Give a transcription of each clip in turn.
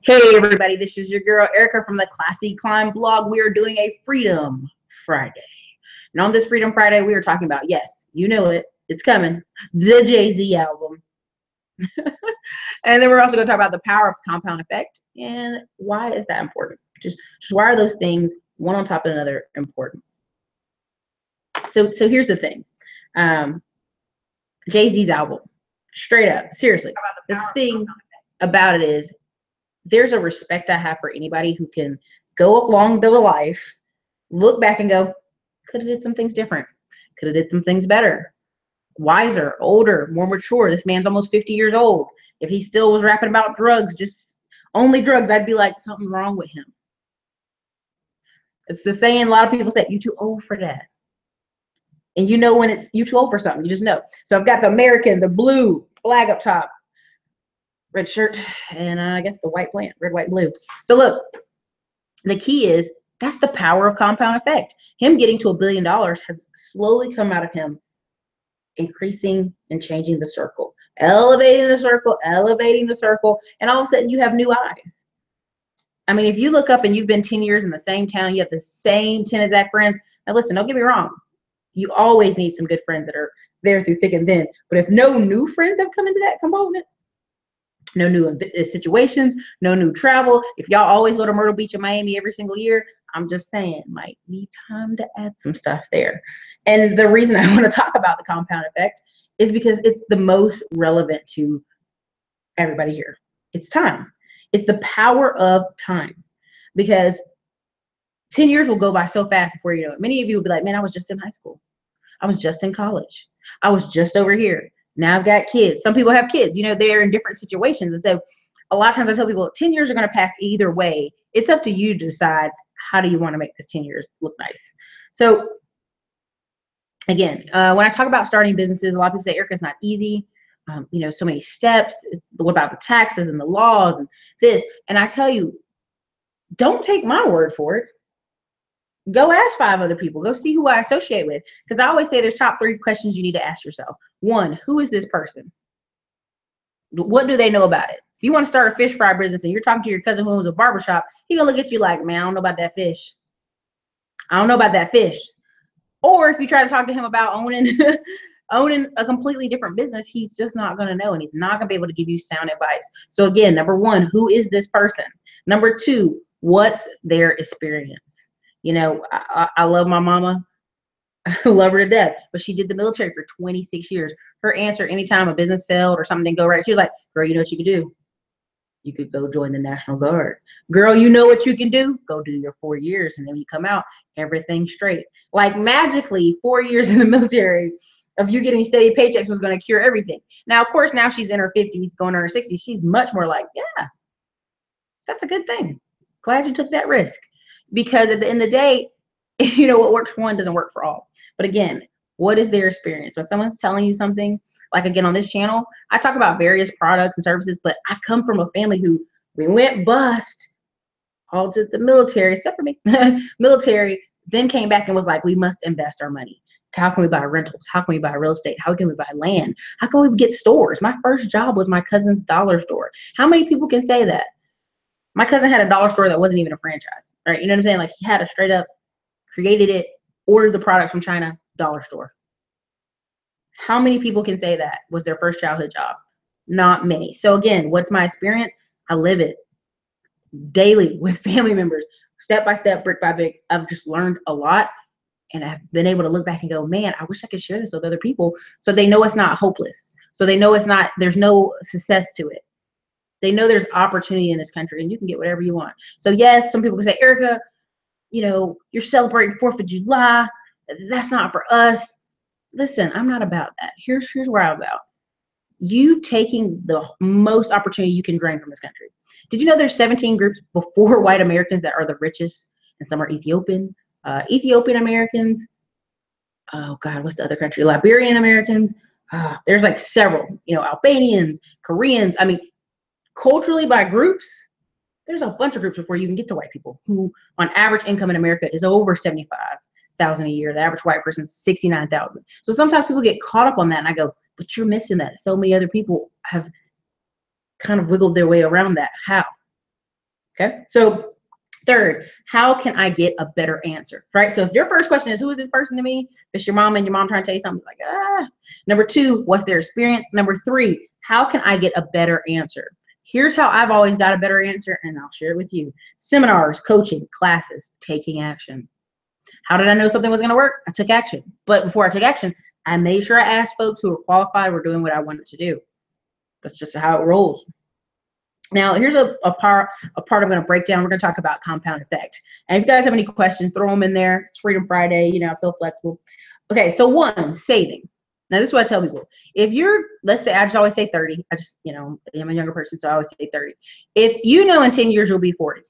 Hey everybody, this is your girl Erica from the Classy Climb blog. We are doing a Freedom Friday. And on this Freedom Friday, we are talking about, yes, you know it, it's coming, the Jay-Z album. And then we're also going to talk about the power of compound effect and why is that important? Just why are those things one on top of another important? So here's the thing. Jay-Z's album, straight up, seriously. The thing about it is there's a respect I have for anybody who can go along their life, look back and go, could have did some things different. Could have did some things better. Wiser, older, more mature. This man's almost 50 years old. If he still was rapping about drugs, just only drugs, I'd be like, something's wrong with him. It's the saying a lot of people say, you too old for that. And you know when it's you too old for something, you just know. So I've got the American, the blue flag up top, red shirt, and I guess the white plant, red, white, blue. So look, the key is that's the power of compound effect. Him getting to $1 billion has slowly come out of him increasing and changing the circle, elevating the circle, and all of a sudden you have new eyes. I mean, if you look up and you've been 10 years in the same town, you have the same 10 exact friends. Now listen, don't get me wrong. You always need some good friends that are there through thick and thin. But if no new friends have come into that component, no new situations, no new travel. If y'all always go to Myrtle Beach and Miami every single year, I'm just saying, might be time to add some stuff there. And the reason I want to talk about the compound effect is because it's the most relevant to everybody here. It's time. It's the power of time. Because 10 years will go by so fast before you know it. Many of you will be like, man, I was just in high school. I was just in college. I was just over here. Now I've got kids. Some people have kids, you know, they're in different situations. And so a lot of times I tell people 10 years are going to pass either way. It's up to you to decide how do you want to make this 10 years look nice. So again, when I talk about starting businesses, a lot of people say, Erica, it's not easy. You know, so many steps. What about the taxes and the laws and this? And I tell you, don't take my word for it. Go ask 5 other people. Go see who I associate with. Because I always say there's top 3 questions you need to ask yourself. 1, who is this person? What do they know about it? If you want to start a fish fry business and you're talking to your cousin who owns a barbershop, he's going to look at you like, man, I don't know about that fish. I don't know about that fish. Or if you try to talk to him about owning a completely different business, he's just not going to know, and he's not going to be able to give you sound advice. So again, number 1, who is this person? Number 2, what's their experience? You know, I love my mama. I love her to death, but she did the military for 26 years. Her answer anytime a business failed or something didn't go right, she was like, girl, you know what you could do? You could go join the National Guard. Girl, you know what you can do? Go do your 4 years, and then when you come out, everything's straight. Like magically, 4 years in the military of you getting steady paychecks was going to cure everything. Now, of course, now she's in her 50s, going to her 60s. She's much more like, yeah, that's a good thing. Glad you took that risk. Because at the end of the day, you know, what works for one doesn't work for all. But again, what is their experience? When someone's telling you something, like again on this channel, I talk about various products and services, but I come from a family who we went bust, all to the military, except for me, military, then came back and was like, we must invest our money. How can we buy rentals? How can we buy real estate? How can we buy land? How can we get stores? My first job was my cousin's dollar store. How many people can say that? My cousin had a dollar store that wasn't even a franchise, right? You know what I'm saying? Like he had a straight up, created it, ordered the product from China, dollar store. How many people can say that was their first childhood job? Not many. So again, what's my experience? I live it daily with family members, step by step, brick by brick. I've just learned a lot, and I've been able to look back and go, man, I wish I could share this with other people so they know it's not hopeless. So they know it's not, there's no success to it. They know there's opportunity in this country and you can get whatever you want. So yes, some people can say, Erica, you know, you're celebrating 4th of July. That's not for us. Listen, I'm not about that. Here's where I'm about. You taking the most opportunity you can drain from this country. Did you know there's 17 groups before white Americans that are the richest? And some are Ethiopian Americans. Oh God, what's the other country? Liberian Americans. There's like several, you know, Albanians, Koreans. I mean, culturally by groups, there's a bunch of groups before you can get to white people who on average income in America is over 75,000 a year. The average white person is 69,000. So sometimes people get caught up on that and I go, but you're missing that. So many other people have kind of wiggled their way around that. How? Okay. So third, how can I get a better answer? Right. So if your first question is, who is this person to me? If it's your mom and your mom trying to tell you something, like, Number two, what's their experience? Number three, how can I get a better answer? Here's how I've always got a better answer, and I'll share it with you. Seminars, coaching, classes, taking action. How did I know something was going to work? I took action. But before I took action, I made sure I asked folks who were qualified, were doing what I wanted to do. That's just how it rolls. Now, here's a part I'm going to break down. We're going to talk about compound effect. And if you guys have any questions, throw them in there. It's Freedom Friday. You know, I feel flexible. Okay, so one, saving. Now, this is what I tell people. If you're, let's say, I just always say 30. I just, you know, I'm a younger person, so I always say 30. If you know in 10 years you'll be 40,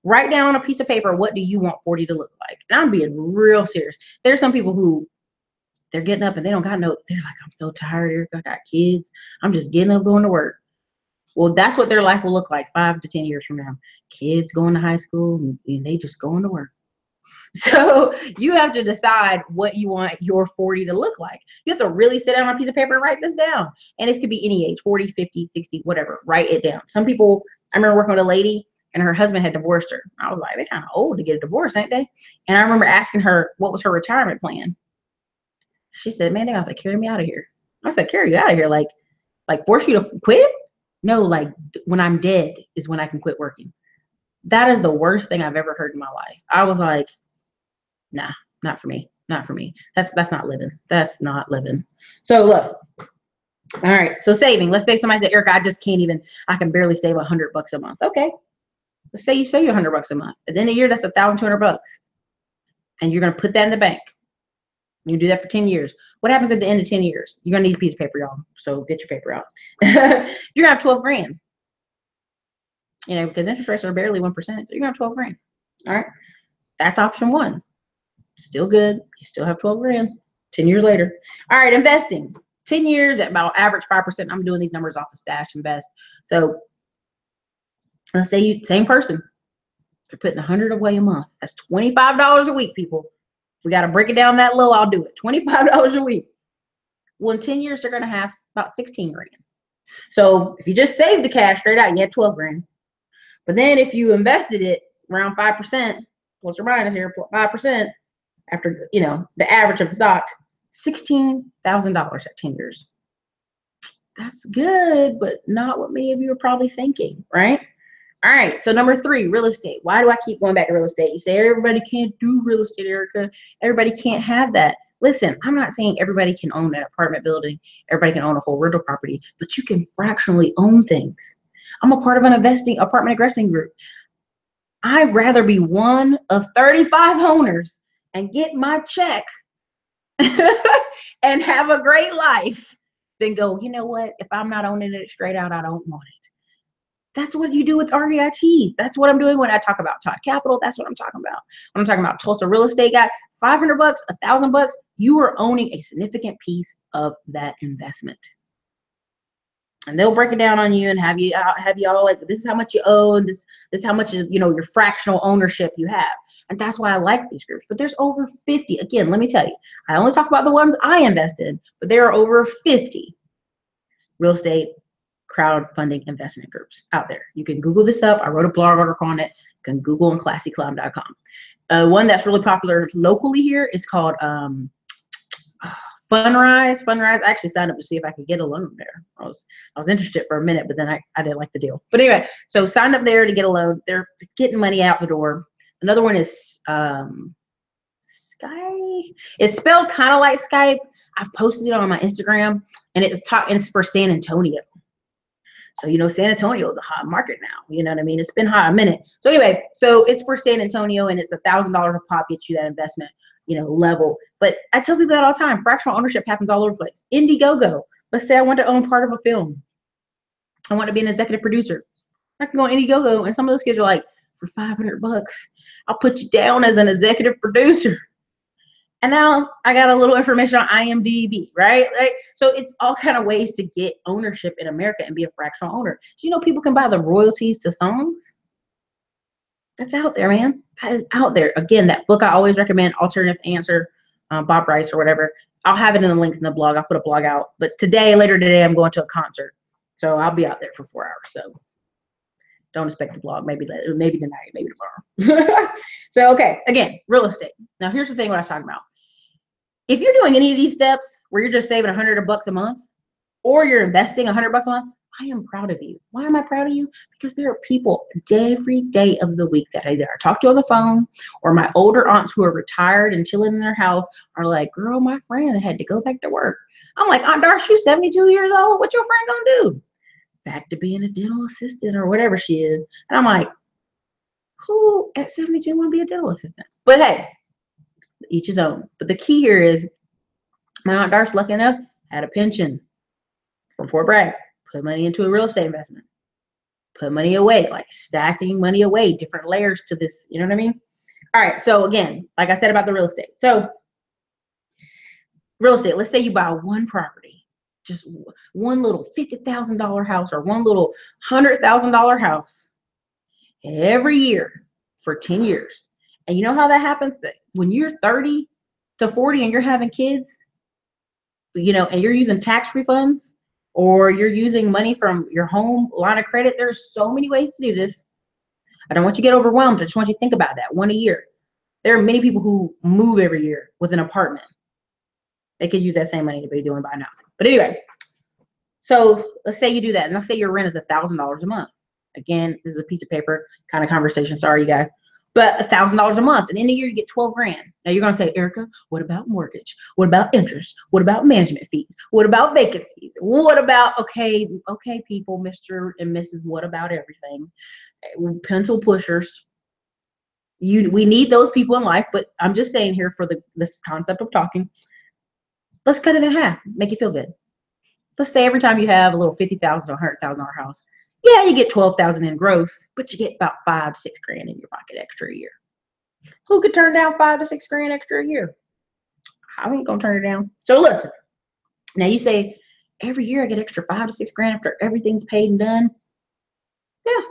write down on a piece of paper, what do you want 40 to look like? And I'm being real serious. There's some people who, they're getting up and they don't got no, they're like, I'm so tired, Erica, I got kids. I'm just getting up, going to work. Well, that's what their life will look like 5 to 10 years from now. Kids going to high school and they just going to work. So you have to decide what you want your 40 to look like. You have to really sit down on a piece of paper and write this down. And it could be any age, 40, 50, 60, whatever. Write it down. Some people, I remember working with a lady and her husband had divorced her. I was like, they're kind of old to get a divorce, ain't they? And I remember asking her, what was her retirement plan? She said, man, they have to carry me out of here. I said, carry you out of here? Like force you to quit? No, like when I'm dead is when I can quit working. That is the worst thing I've ever heard in my life. I was like, nah, not for me. Not for me. That's not living. That's not living. So look, all right. So saving, let's say somebody said, Erica, I can barely save $100 a month. Okay. Let's say you save $100 a month. At the end of the year, that's $1,200. And you're going to put that in the bank. You do that for 10 years. What happens at the end of 10 years? You're going to need a piece of paper, y'all. So get your paper out. You're going to have 12 grand. You know, because interest rates are barely 1%. So you're going to have 12 grand. All right. That's option one. Still good. You still have 12 grand 10 years later. All right. Investing. 10 years at about average 5%. I'm doing these numbers off the Stash Invest. So let's say you, same person. They're putting 100 away a month. That's $25 a week, people. We got to break it down that low. I'll do it. $25 a week. Well, in 10 years, they're going to have about 16 grand. So if you just saved the cash straight out, you had 12 grand. But then if you invested it around 5%, plus or minus here, 5%, after, you know, the average of the stock, $16,000 at 10 years. That's good, but not what many of you are probably thinking, right? All right, so number three, real estate. Why do I keep going back to real estate? You say everybody can't do real estate, Erica. Everybody can't have that. Listen, I'm not saying everybody can own an apartment building. Everybody can own a whole rental property, but you can fractionally own things. I'm a part of an apartment investing group. I'd rather be one of 35 owners and get my check and have a great life than go, you know what? If I'm not owning it straight out, I don't want it. That's what you do with REITs. That's what I'm doing when I talk about Todd Capital. That's what I'm talking about. When I'm talking about Tulsa Real Estate guy, $500, $1,000, you are owning a significant piece of that investment. And they'll break it down on you and have you all like, this is how much you own. This is how much, you know, your fractional ownership you have. And that's why I like these groups. But there's over 50. Again, let me tell you, I only talk about the ones I invest in, but there are over 50 real estate crowdfunding investment groups out there. You can Google this up. I wrote a blog article on it. You can Google on classyclown.com. One that's really popular locally here is called Fundrise. I actually signed up to see if I could get a loan there. I was interested for a minute, but then I didn't like the deal. But anyway, so signed up there to get a loan. They're getting money out the door. Another one is Sky. It's spelled kind of like Skype. I've posted it on my Instagram, and it's for San Antonio. So, you know, San Antonio is a hot market now. You know what I mean? It's been hot a minute. So anyway, so it's for San Antonio, and it's $1,000 a pop, gets you that investment, you know, level. But I tell people that all the time. Fractional ownership happens all over the place. Indiegogo. Let's say I want to own part of a film. I want to be an executive producer. I can go on Indiegogo, and some of those kids are like, for $500, I'll put you down as an executive producer. And now I got a little information on IMDb, right? So it's all kind of ways to get ownership in America and be a fractional owner. Do you know people can buy the royalties to songs? That's out there, man. That is out there. Again, that book I always recommend, Alternative Answer, Bob Rice or whatever. I'll have it in the links in the blog. I'll put a blog out. But later today, I'm going to a concert. So I'll be out there for 4 hours. So Don't expect the vlog. Maybe tonight, maybe tomorrow. So, okay, again, real estate. Now, here's the thing what I was talking about. If you're doing any of these steps where you're just saving $100 a month, or you're investing $100 a month, I am proud of you. Why am I proud of you? Because there are people every day of the week that either I talk to on the phone, or my older aunts who are retired and chilling in their house are like, girl, my friend had to go back to work. I'm like, Aunt Darcy, you're 72 years old. What your friend gonna do? Back to being a dental assistant or whatever she is. And I'm like, who at 72 want to be a dental assistant? But hey, each his own. But the key here is my Aunt Darcy, lucky enough, had a pension from Fort Bragg. Put money into a real estate investment. Put money away, like stacking money away, different layers to this. You know what I mean? All right. So again, like I said about the real estate. So real estate, let's say you buy one property, just one little $50,000 house or one little $100,000 house every year for 10 years. And you know how that happens? That when you're 30 to 40 and you're having kids, you know, and you're using tax refunds, or you're using money from your home line of credit. There's so many ways to do this. I don't want you to get overwhelmed. I just want you to think about that. One a year. There are many people who move every year with an apartment. They could use that same money to be doing buying housing. But anyway, so let's say you do that. And let's say your rent is $1,000 a month. Again, this is a piece of paper kind of conversation. Sorry, you guys. But $1,000 a month. And in a year, you get 12 grand. Now you're going to say, Erica, what about mortgage? What about interest? What about management fees? What about vacancies? What about, okay, people, Mr. and Mrs. What about everything? Pencil pushers. We need those people in life, but I'm just saying here for this concept of talking, let's cut it in half. Make you feel good. Let's say every time you have a little $50,000 or $100,000 house, yeah, you get 12,000 in gross, but you get about 5 to 6 grand in your pocket extra a year. Who could turn down 5 to 6 grand extra a year? I ain't gonna turn it down. So listen, now you say every year I get extra 5 to 6 grand after everything's paid and done. Yeah,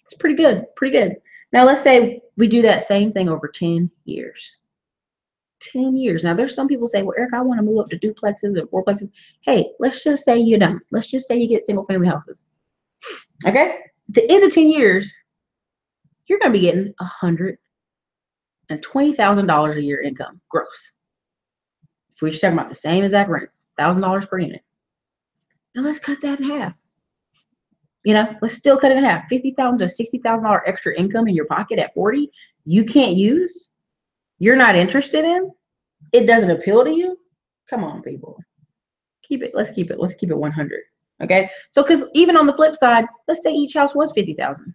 it's pretty good, pretty good. Now let's say we do that same thing over 10 years. 10 years. Now there's some people say, well, Eric, I want to move up to duplexes and fourplexes. Hey, let's just say you don't. Let's just say you get single family houses. Okay, at the end of 10 years, you're going to be getting $120,000 a year income gross. If we're just talking about the same exact rents, $1,000 per unit. Now let's cut that in half. You know, let's still cut it in half. $50,000 to $60,000 extra income in your pocket at 40, you can't use. You're not interested in. It doesn't appeal to you. Come on, people. Keep it. Let's keep it 100. Okay, so because even on the flip side, let's say each house was $50,000.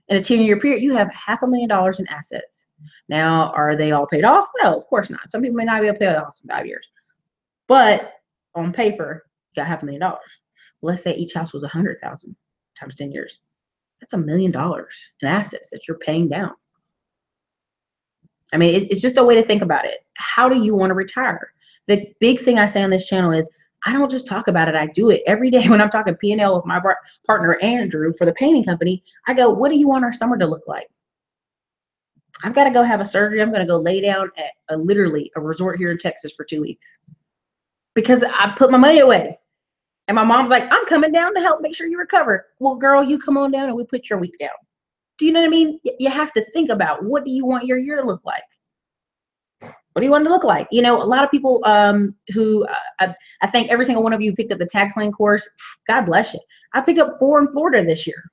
In a 10-year period, you have $500,000 in assets. Now, are they all paid off? No, of course not. Some people may not be able to pay off in 5 years. But on paper, you got $500,000. Let's say each house was $100,000 times 10 years. That's $1 million in assets that you're paying down. I mean, it's just a way to think about it. How do you want to retire? The big thing I say on this channel is I don't just talk about it. I do it every day when I'm talking P&L with my partner, Andrew, for the painting company. I go, what do you want our summer to look like? I've got to go have a surgery. I'm going to go lay down at literally a resort here in Texas for 2 weeks because I put my money away. And my mom's like, I'm coming down to help make sure you recover. Well, girl, you come on down and we put your week down. Do you know what I mean? You have to think about, what do you want your year to look like? What do you want it to look like? You know, a lot of people who I think every single one of you picked up the tax lien course. God bless you. I picked up 4 in Florida this year.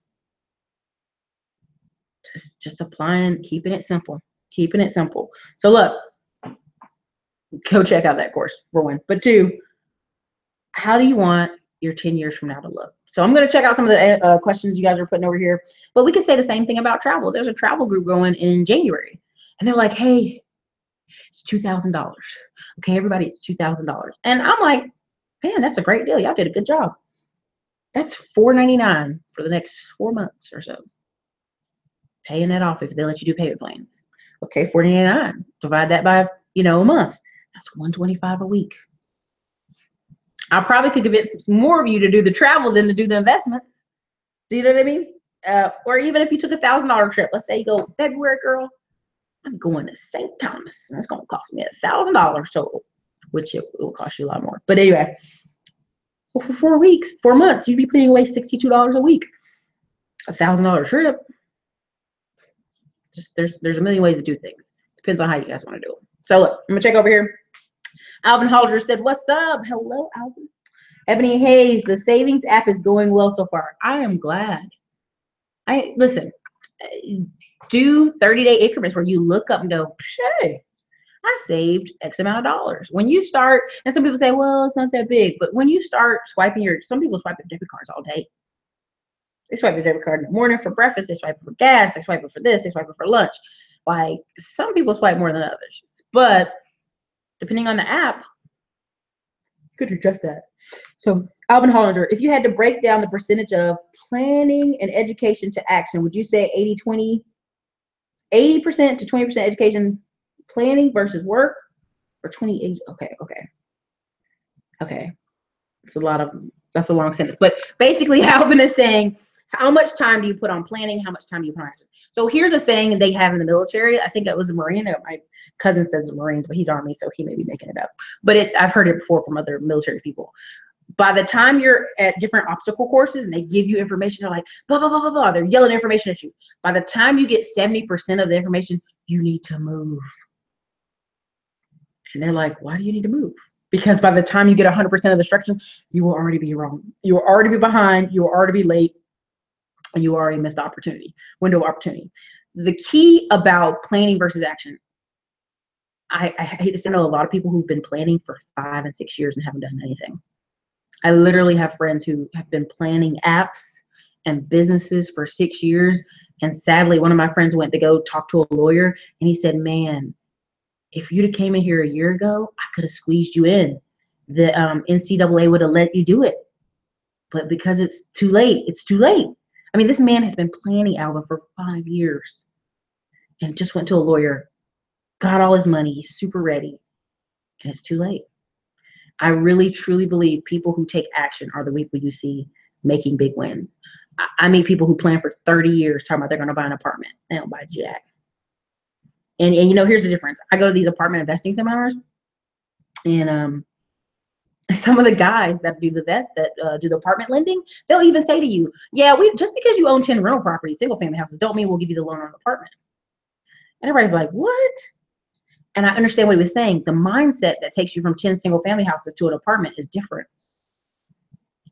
Just applying, keeping it simple, keeping it simple. So look, go check out that course for 1. But 2, how do you want your 10 years from now to look? So I'm going to check out some of the questions you guys are putting over here. But we could say the same thing about travel. There's a travel group going in January. And they're like, hey, it's $2,000. Okay, everybody, it's $2,000. And I'm like, man, that's a great deal. Y'all did a good job. That's $499 for the next 4 months or so. Paying that off if they let you do payment plans. Okay, $499. Divide that by, you know, a month. That's $125 a week. I probably could convince some more of you to do the travel than to do the investments. Do you know what I mean? Or even if you took $1,000 trip, let's say you go February, girl, I'm going to St. Thomas, and it's going to cost me $1,000 total, which it will cost you a lot more. But anyway, well, for 4 weeks, 4 months, you'd be putting away $62 a week. $1,000 trip. Just there's a million ways to do things. Depends on how you guys want to do it. So look, I'm gonna check over here. Alvin Hollinger said, "What's up? Hello, Alvin." Ebony Hayes, the savings app is going well so far. I am glad. Listen, do 30-day increments where you look up and go, hey, I saved X amount of dollars. When you start, and some people say, well, it's not that big, but when you start swiping some people swipe their debit cards all day. They swipe their debit card in the morning for breakfast, they swipe it for gas, they swipe it for this, they swipe it for lunch. Like, some people swipe more than others, but depending on the app, you could adjust that. So Alvin Hollinger, if you had to break down the percentage of planning and education to action, would you say 80-20, 80% to 20% education planning versus work, or 28? Okay. That's a long sentence, but basically Alvin is saying, how much time do you put on planning? How much time do you put on action? So here's a saying they have in the military. I think it was a Marine. My cousin says Marines, but he's Army, so he may be making it up. But I've heard it before from other military people. By the time you're at different obstacle courses and they give you information, they're like, blah, blah, blah, blah, blah. They're yelling information at you. By the time you get 70% of the information, you need to move. And they're like, why do you need to move? Because by the time you get 100% of the instruction, you will already be wrong. You will already be behind. You will already be late. And you already missed the window of opportunity. The key about planning versus action, I hate to say, I know a lot of people who've been planning for 5 and 6 years and haven't done anything. I literally have friends who have been planning apps and businesses for 6 years. And sadly, one of my friends went to go talk to a lawyer, and he said, man, if you'd have came in here a year ago, I could have squeezed you in. The NCAA would have let you do it. But because it's too late, it's too late. I mean, this man has been planning Alvin for 5 years and just went to a lawyer, got all his money, he's super ready, and it's too late. I really, truly believe people who take action are the people you see making big wins. I meet people who plan for 30 years talking about they're going to buy an apartment. They don't buy jack. And you know, here's the difference. I go to these apartment investing seminars, and some of the guys that do the apartment lending, they'll even say to you, yeah, just because you own 10 rental properties, single family houses, don't mean we'll give you the loan on an apartment. And everybody's like, what? And I understand what he was saying. The mindset that takes you from 10 single family houses to an apartment is different.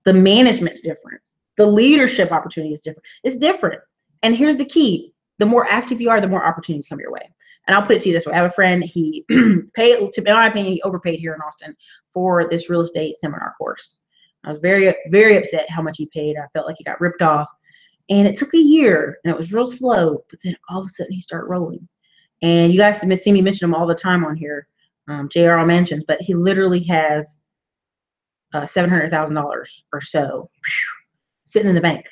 The management's different. The leadership opportunity is different. It's different. And here's the key. The more active you are, the more opportunities come your way. And I'll put it to you this way. I have a friend, he paid, to my opinion, he overpaid here in Austin for this real estate seminar course. I was very, very upset how much he paid. I felt like he got ripped off. And it took a year, and it was real slow, but then all of a sudden he started rolling. And you guys see me mention him all the time on here, JR mentions, but he literally has $700,000 or so sitting in the bank.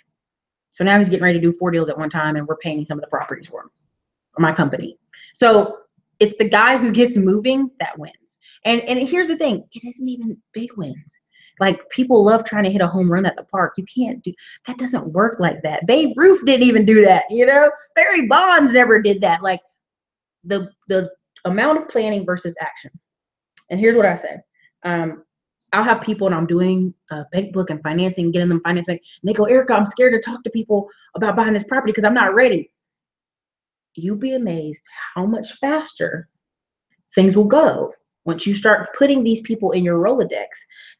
So now he's getting ready to do 4 deals at one time, and we're paying some of the properties for him, or my company. So it's the guy who gets moving that wins. And here's the thing, it isn't even big wins. Like, people love trying to hit a home run at the park. You can't do that. Doesn't work like that. Babe Ruth didn't even do that, you know? Barry Bonds never did that. Like, the amount of planning versus action. And here's what I say. I'll have people, and I'm doing bank book and financing, getting them finance bank, and they go, Erica, I'm scared to talk to people about buying this property because I'm not ready. You'll be amazed how much faster things will go once you start putting these people in your Rolodex,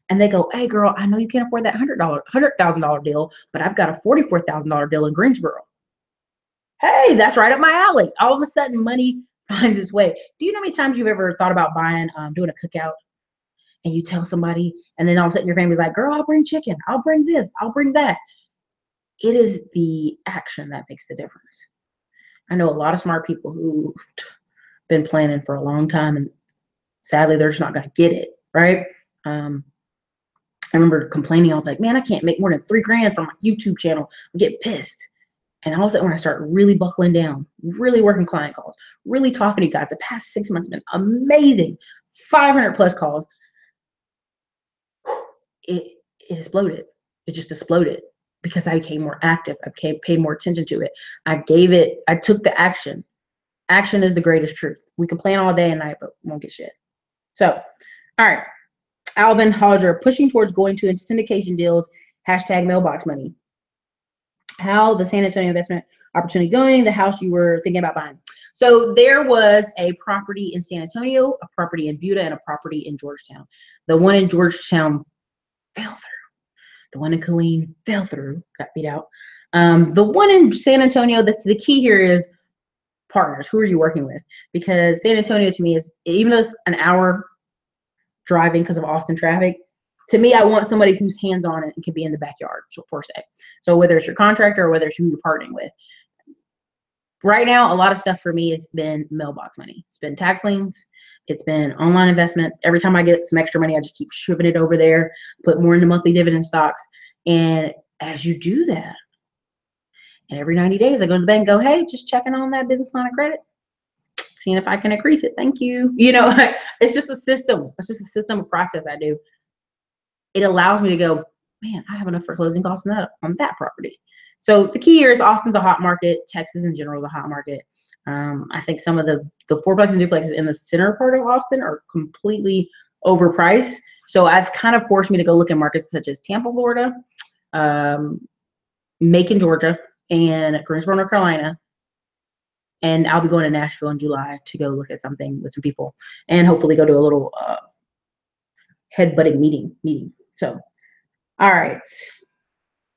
and they go, hey girl, I know you can't afford that $100,000 deal, but I've got a $44,000 deal in Greensboro. Hey, that's right up my alley. All of a sudden, money finds its way. Do you know how many times you've ever thought about buying, doing a cookout, and you tell somebody, and then all of a sudden your family's like, girl, I'll bring chicken, I'll bring this, I'll bring that. It is the action that makes the difference. I know a lot of smart people who've been planning for a long time, and sadly, they're just not going to get it, right? I remember complaining. I was like, man, I can't make more than $3,000 from my YouTube channel. I'm getting pissed. And all of a sudden, when I start really buckling down, really working client calls, really talking to you guys, the past 6 months have been amazing. 500 plus calls. It exploded. It just exploded because I became more active. I paid more attention to it. I took the action. Action is the greatest truth. We can plan all day and night, but we won't get shit. So, all right. Alvin Hodger, pushing towards going to syndication deals, #mailbox money. How the San Antonio investment opportunity going, the house you were thinking about buying. So there was a property in San Antonio, a property in Buda, and a property in Georgetown. The one in Georgetown fell through. The one in Killeen fell through, got beat out. The one in San Antonio, the key here is partners. Who are you working with? Because San Antonio to me is, even though it's an hour driving because of Austin traffic, to me, I want somebody who's hands-on and can be in the backyard, per se. So whether it's your contractor or whether it's who you're partnering with. Right now, a lot of stuff for me has been mailbox money. It's been tax liens. It's been online investments. Every time I get some extra money, I just keep shoving it over there, put more into monthly dividend stocks. And as you do that, and every 90 days, I go to the bank and go, hey, just checking on that business line of credit, seeing if I can increase it. Thank you. You know, it's just a system. It's just a system of process I do. It allows me to go, man, I have enough for closing costs on that property. So the key here is Austin's a hot market. Texas in general is a hot market. I think some of the fourplex and duplexes in the center part of Austin are completely overpriced. So I've kind of forced me to go look at markets such as Tampa, Florida, Macon, Georgia, and Greensboro, North Carolina. And I'll be going to Nashville in July to go look at something with some people and hopefully go to a little head-butting meeting. So, all right.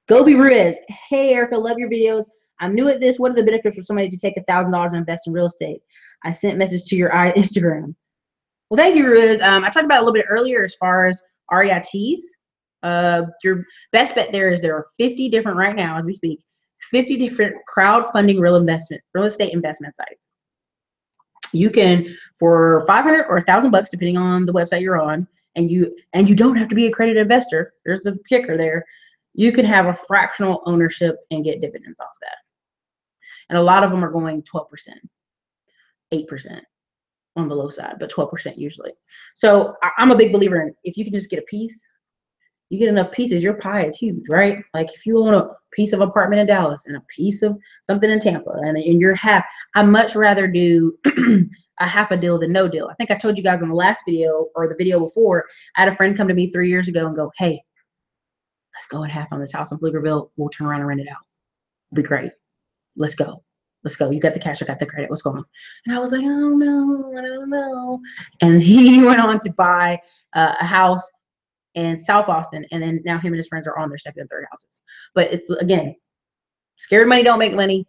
Gobi Ruiz. Hey, Erica, love your videos. I'm new at this. What are the benefits for somebody to take $1,000 and invest in real estate? I sent a message to your Instagram. Well, thank you, Ruiz. I talked about it a little bit earlier as far as REITs. Your best bet there is there are 50 different, right now as we speak, 50 different crowdfunding real estate investment sites. You can, for 500 or 1,000 bucks, depending on the website you're on, and you don't have to be an accredited investor. There's the kicker there. You can have a fractional ownership and get dividends off that. And a lot of them are going 12%, 8% on the low side, but 12% usually. So I'm a big believer in, if you can just get a piece, you get enough pieces, your pie is huge, right? Like if you own a piece of apartment in Dallas and a piece of something in Tampa and you're half, I much rather do a half a deal than no deal. I think I told you guys in the last video or the video before, I had a friend come to me 3 years ago and go, hey, let's go in half on this house in Pflugerville. We'll turn around and rent it out. It'll be great. Let's go. Let's go. You got the cash. I got the credit. What's going on? And I was like, oh no, I don't know. And he went on to buy a house in South Austin. And then now him and his friends are on their second and third houses. But it's, again, scared money don't make money.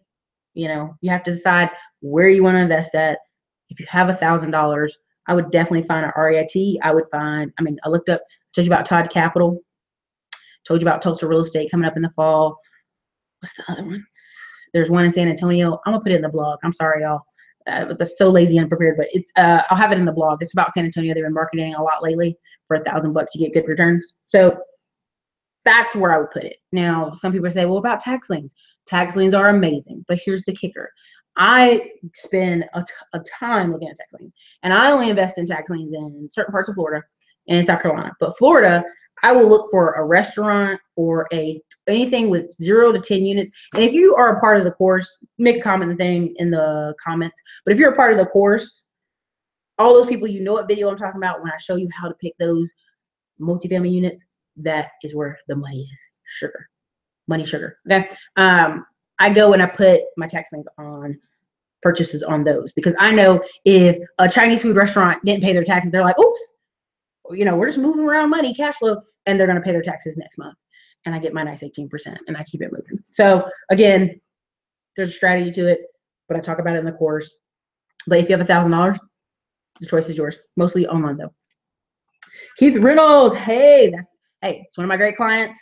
You know, you have to decide where you want to invest at. If you have $1,000, I would definitely find an REIT. I looked up, told you about Todd Capital. Told you about Tulsa Real Estate coming up in the fall. What's the other ones? There's one in San Antonio. I'm gonna put it in the blog. I'm sorry, y'all. That's so lazy and unprepared, but it's I'll have it in the blog. It's about San Antonio. They've been marketing a lot lately. For $1,000 you get good returns. So that's where I would put it. Now, some people say, well, about tax liens. Tax liens are amazing, but here's the kicker. I spend a time looking at tax liens, and I only invest in tax liens in certain parts of Florida and South Carolina. But Florida, I will look for a restaurant or anything with 0 to 10 units. And if you are a part of the course, make a comment thing in the comments. But if you're a part of the course, all those people, you know what video I'm talking about when I show you how to pick those multifamily units, that is where the money is. Sugar. Money, sugar. Okay. I go and I put my tax liens on purchases on those because I know if a Chinese food restaurant didn't pay their taxes, they're like, oops, you know, we're just moving around money, cash flow, and they're going to pay their taxes next month. And I get my nice 18% and I keep it moving. So again, there's a strategy to it, but I talk about it in the course. But if you have $1,000, the choice is yours. Mostly online though. Keith Reynolds, hey, it's one of my great clients.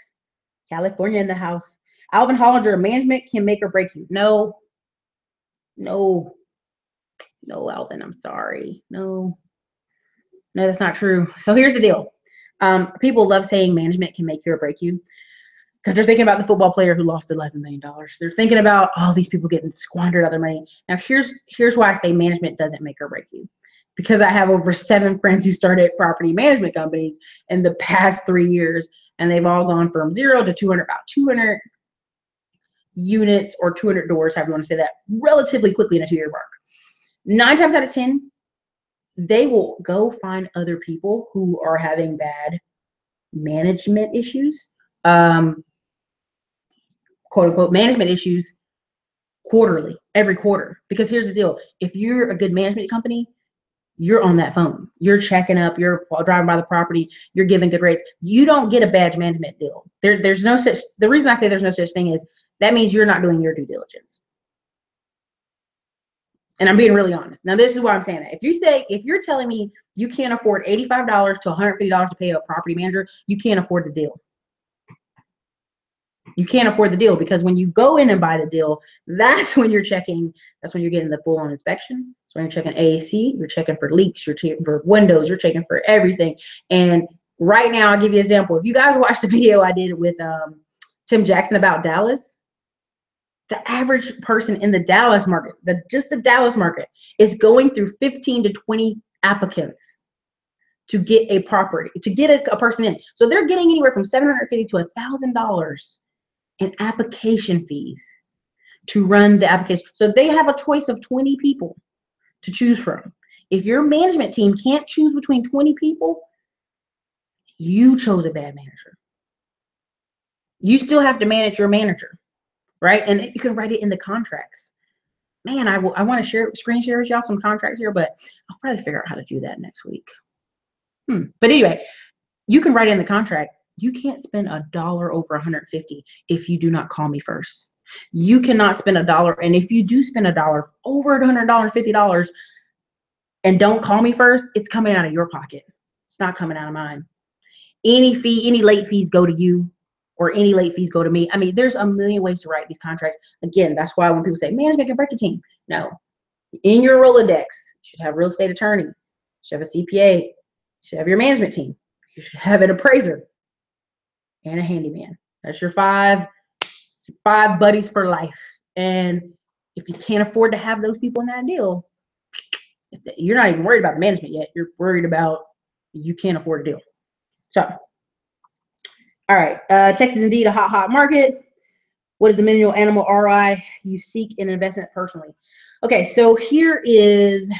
California in the house. Alvin Hollinger, management can make or break you. No, Alvin, I'm sorry. No, that's not true. So here's the deal. People love saying management can make you or break you because they're thinking about the football player who lost $11 million. They're thinking about all these people getting squandered out their money. Now, here's why I say management doesn't make or break you. Because I have over 7 friends who started property management companies in the past 3 years, and they've all gone from 0 to 200, about 200 units or 200 doors, however you want to say that, relatively quickly in a 2-year mark. 9 times out of 10, they will go find other people who are having bad management issues. quote unquote management issues quarterly, every quarter. Because here's the deal. If you're a good management company, you're on that phone. You're checking up, you're driving by the property, you're giving good rates. You don't get a badge management deal. There's no such, the reason I say there's no such thing is that means you're not doing your due diligence. And I'm being really honest. Now, this is why I'm saying that. If you're telling me you can't afford $85 to $150 to pay a property manager, you can't afford the deal. You can't afford the deal, because when you go in and buy the deal, that's when you're getting the full-on inspection. So when you're checking AAC, you're checking for leaks, you're checking for windows, you're checking for everything. And right now, I'll give you an example. If you guys watched the video I did with Tim Jackson about Dallas, the average person in the Dallas market, just the Dallas market, is going through 15 to 20 applicants to get a property, to get a person in. So they're getting anywhere from $750 to $1,000 in application fees to run the application. So they have a choice of 20 people to choose from. If your management team can't choose between 20 people, you chose a bad manager. You still have to manage your manager, right? And you can write it in the contracts. Man, I want to screen share with y'all some contracts here, but I'll probably figure out how to do that next week. But anyway, you can write in the contract, you can't spend $1 over 150 if you do not call me first. You cannot spend $1, and if you do spend $1 over $100, $50, and don't call me first, it's coming out of your pocket. It's not coming out of mine. Any late fees go to you, or any late fees go to me. I mean, there's a million ways to write these contracts. Again, that's why when people say management can break a team, no. In your Rolodex, you should have real estate attorney, you should have a CPA, you should have your management team, you should have an appraiser and a handyman. That's your five buddies for life. And if you can't afford to have those people in that deal, you're not even worried about the management yet. You're worried about you can't afford a deal. So, all right, Texas indeed a hot market. What is the minimal animal ROI you seek in investment personally? Okay, so here is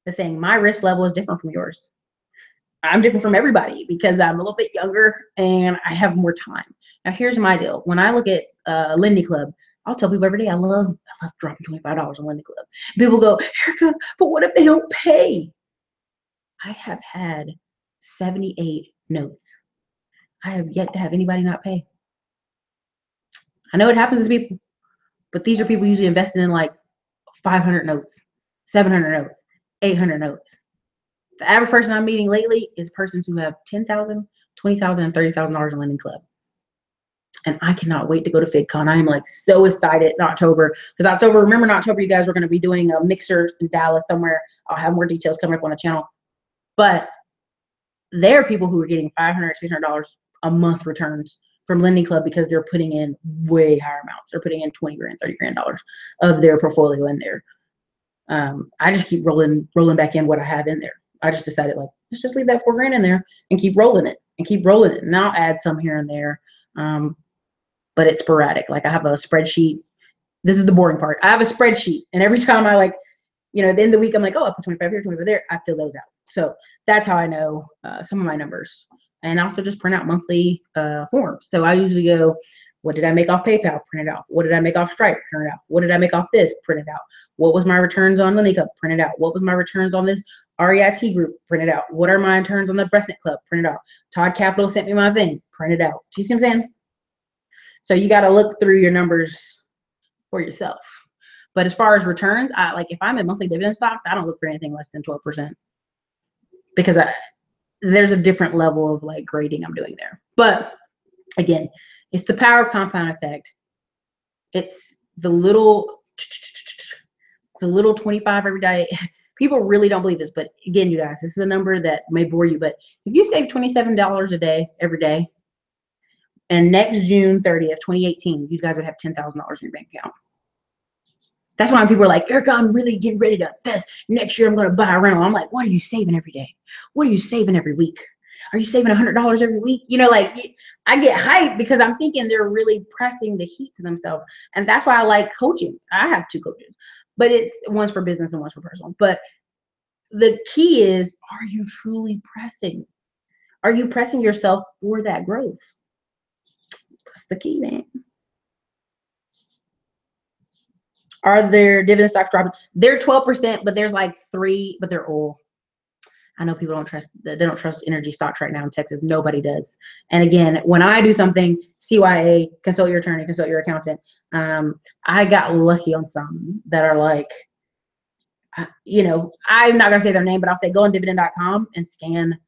the thing. My risk level is different from yours. I'm different from everybody because I'm a little bit younger and I have more time. Now, here's my deal. When I look at Lending Club, I'll tell people every day I love dropping $25 on Lending Club. People go, Erica, but what if they don't pay? I have had 78 notes. I have yet to have anybody not pay. I know it happens to people, but these are people usually invested in like 500 notes, 700 notes, 800 notes. The average person I'm meeting lately is persons who have $10,000, $20,000, and $30,000 in Lending Club. And I cannot wait to go to FigCon. I am like so excited in October, because remember in October, you guys were going to be doing a mixer in Dallas somewhere. I'll have more details coming up on the channel. But there are people who are getting $500, $600 a month returns from Lending Club because they're putting in way higher amounts. They're putting in 20 grand, 30 grand dollars of their portfolio in there. I just keep rolling back in what I have in there. I just decided, like, let's just leave that 4 grand in there and keep rolling it and keep rolling it. And I'll add some here and there. But it's sporadic. Like, I have a spreadsheet. This is the boring part. I have a spreadsheet, and every time I at the end of the week, I'm like, oh, I put 25 here, 25 there. I fill those out. So that's how I know some of my numbers. And I also just print out monthly forms. So I usually go, what did I make off PayPal? Print it out. What did I make off Stripe? Print it out. What did I make off this? Print it out. What was my returns on Lending Club? Print it out. What was my returns on this REIT group? Print it out. What are my returns on the Breastnet Club? Print it out. Todd Capital sent me my thing. Print it out. Do you see what I'm saying? So you got to look through your numbers for yourself. But as far as returns, if I'm in monthly dividend stocks, I don't look for anything less than 12%, because there's a different level of grading I'm doing there. But again, it's the power of compound effect. It's the little 25 every day. People really don't believe this, but again, you guys, this is a number that may bore you, but if you save $27 a day every day, and next June 30th, 2018, you guys would have $10,000 in your bank account. That's why people are like, Erica, I'm really getting ready to invest. Next year, I'm going to buy a rental. I'm like, what are you saving every day? What are you saving every week? Are you saving $100 every week? I get hyped because I'm thinking they're really pressing the heat to themselves. And that's why I like coaching. I have 2 coaches, but one's for business and one's for personal. But the key is, are you truly pressing? Are you pressing yourself for that growth? That's the key, man. Are their dividend stocks dropping? They're 12%, but there's like 3, but they're old. I know people they don't trust energy stocks right now in Texas. Nobody does. And again, when I do something, CYA, consult your attorney, consult your accountant. I got lucky on some that are like, you know, I'm not gonna say their name, but I'll say go on dividend.com and scan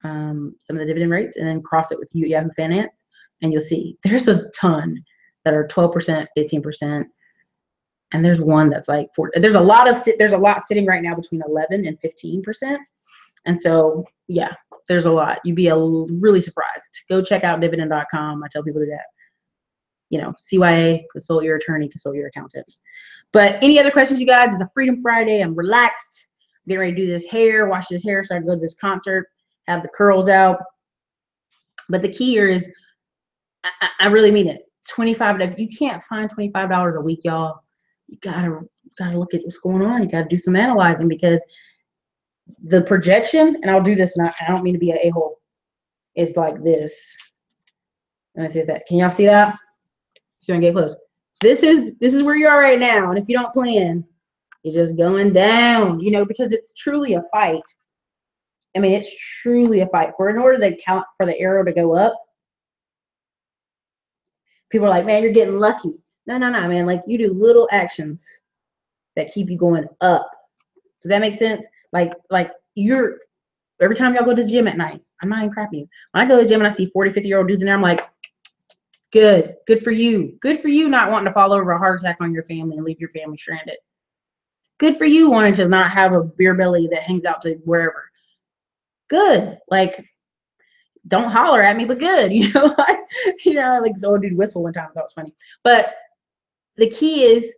some of the dividend rates and then cross it with Yahoo Finance, and you'll see there's a ton that are 12%, 15%. And there's one that's like 4. There's a lot sitting right now between 11 and 15%. And so, yeah, there's a lot. You'd be really surprised. Go check out dividend.com. I tell people to do that. You know, CYA, consult your attorney, consult your accountant. But any other questions, you guys? It's a Freedom Friday. I'm relaxed. I'm getting ready to do this hair, wash this hair so I can go to this concert, have the curls out. But the key here is, I really mean it. $25. You can't find $25 a week, y'all. You gotta look at what's going on. You gotta do some analyzing, because the projection, and I'll do this, and I don't mean to be an a-hole, it's like this. Let me see that. Can y'all see that? So I can get close. This is where you are right now, and if you don't plan, you're just going down. You know, because it's truly a fight. I mean, it's truly a fight. In order to count for the arrow to go up, people are like, man, you're getting lucky. No, man. Like, you do little actions that keep you going up. Does that make sense? Like every time y'all go to the gym at night, I'm not even crapping you. When I go to the gym and I see 40, 50-year-old dudes in there, I'm like, good for you. Good for you not wanting to fall over a heart attack on your family and leave your family stranded. Good for you wanting to not have a beer belly that hangs out to wherever. Good. Like, don't holler at me, but good. You know, like this old dude whistle one time. That was funny. But the key is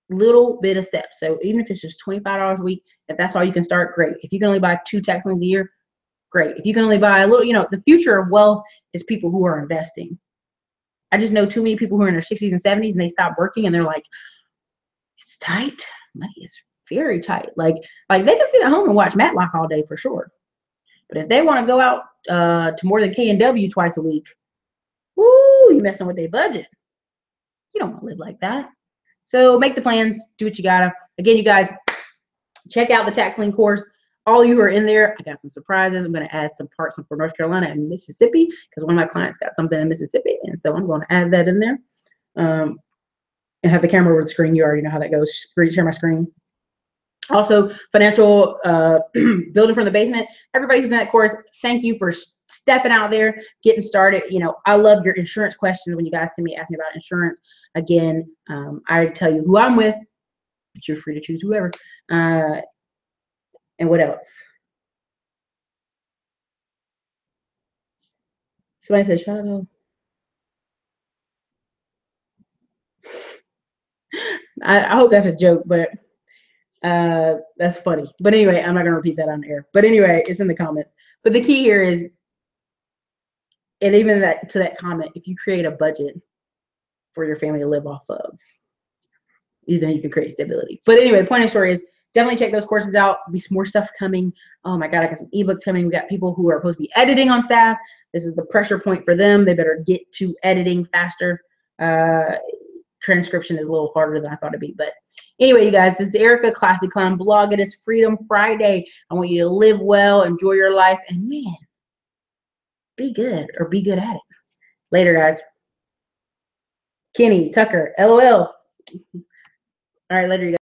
little bit of steps. So even if it's just $25 a week, if that's all you can start, great. If you can only buy 2 tax liens a year, great. If you can only buy a little, the future of wealth is people who are investing. I just know too many people who are in their 60s and 70s and they stop working and they're like, it's tight. Money is very tight. Like they can sit at home and watch Matlock all day for sure. But if they want to go out to more than K&W twice a week, woo, you messing with their budget. You don't want to live like that. So make the plans, do what you gotta. Again, you guys, check out the tax lien course. All you who are in there, I got some surprises. I'm going to add some parts for North Carolina and Mississippi, because one of my clients got something in Mississippi, and so I'm going to add that in there. And have the camera over the screen. You already know how that goes. Share my screen. Also, financial building from the basement. Everybody who's in that course, thank you for stepping out there, getting started. I love your insurance questions when you guys send me, ask me about insurance. Again, I tell you who I'm with, but you're free to choose whoever. And what else? Somebody said, shut up. I hope that's a joke, but that's funny. But anyway, I'm not going to repeat that on air. But anyway, it's in the comments. But the key here is, and even to that comment, if you create a budget for your family to live off of, then you can create stability. But anyway, the point of the story is, definitely check those courses out. There'll be some more stuff coming. Oh my God, I got some ebooks coming. We got people who are supposed to be editing on staff. This is the pressure point for them. They better get to editing faster. Transcription is a little harder than I thought it'd be. But anyway, you guys, this is Erica, Classy Clown Blog. It is Freedom Friday. I want you to live well, enjoy your life, and man, be good or be good at it. Later, guys. Kenny, Tucker, LOL. All right, later, you guys.